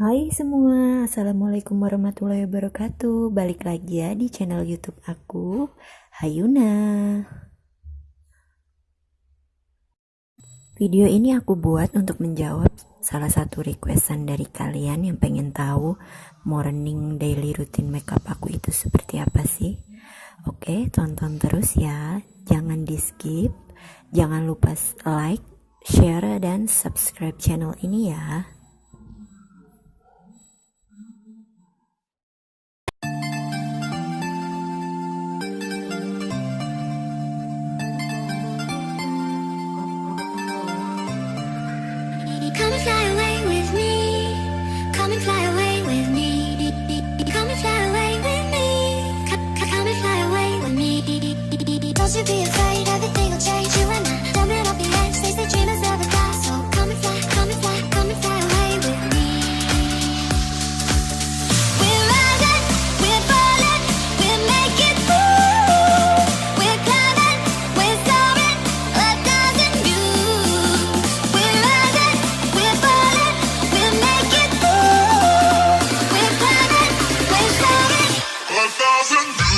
Hai semua, Assalamualaikum warahmatullahi wabarakatuh. Balik lagi ya di channel YouTube aku, Hayuna. Video ini aku buat untuk menjawab salah satu requestan dari kalian yang pengen tahu morning daily routine makeup aku itu seperti apa sih. Oke, tonton terus ya, jangan di skip, jangan lupa like, share, dan subscribe channel ini ya. Come and fly away with me. Come and fly away with me. Come and fly away with me. Come and fly away with me. Don't you be afraid, everything will change. You and I, jumping off the edge. They say dreamers never die, so come and fly, come and fly, come and fly away with me. We're rising, we're falling, we're making through. We're climbing, we're soaring, 1,000 views. We're rising, we're falling, we'll make it through. We're climbing, we're soaring, 1,000 views.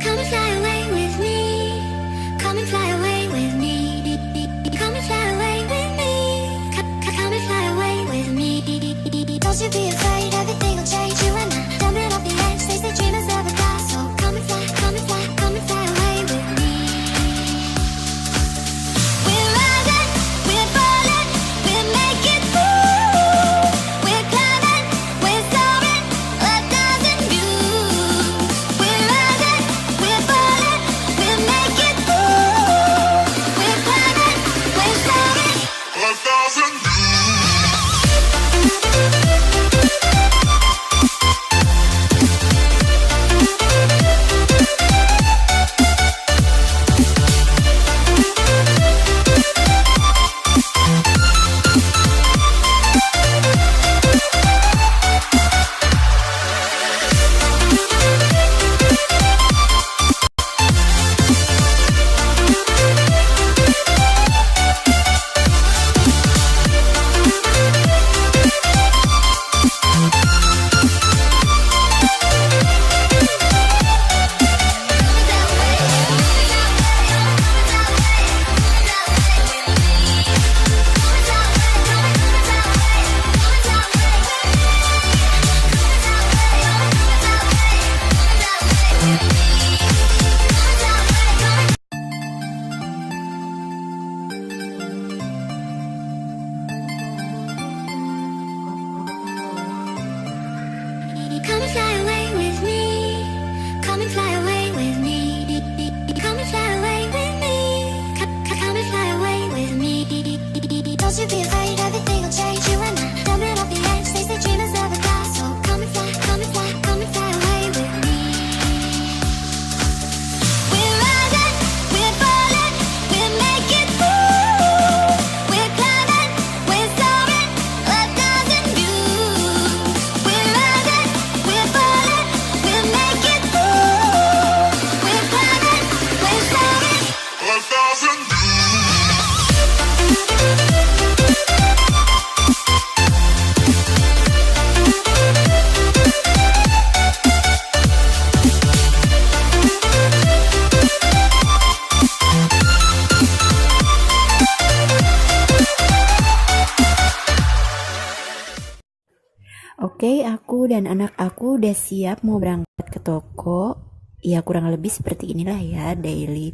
Come and fly away with me. Come and fly away with me. Come and fly away with me. Come and fly away with me. Don't you be afraid, everything will change. You and I, jumping off the edge. They say dreamers never die, so come and fly, come and fly, come and fly away with me. We're rising, we're falling, we'll make it through. We're climbing, we're soaring, 1,000 views. We're rising, we're falling, we'll make it through. We're climbing, we're soaring, 1,000 views. Come and fly away with me. Come and fly away with me. Come and fly away with me. Come and fly away with me. Don't you be afraid, everything will change. You and I, jumping off the edge. They say dreamers never die, so come and fly, come and fly, come and fly away with me. We're rising, we're falling, we'll make it through. We're climbing, we're soaring, 1,000 views. We're rising, we're falling, we'll make it through. We're climbing, we're soaring, 1,000 views. Oke, aku dan anak aku udah siap mau berangkat ke toko. Ya kurang lebih seperti inilah ya daily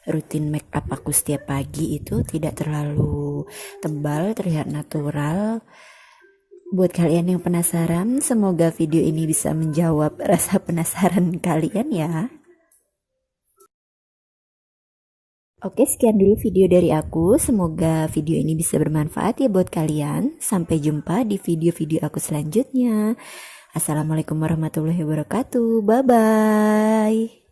rutin make up aku setiap pagi, itu tidak terlalu tebal, terlihat natural. Buat kalian yang penasaran, semoga video ini bisa menjawab rasa penasaran kalian ya. Oke, sekian dulu video dari aku. Semoga video ini bisa bermanfaat ya buat kalian. Sampai jumpa di video-video aku selanjutnya. Assalamualaikum warahmatullahi wabarakatuh. Bye-bye.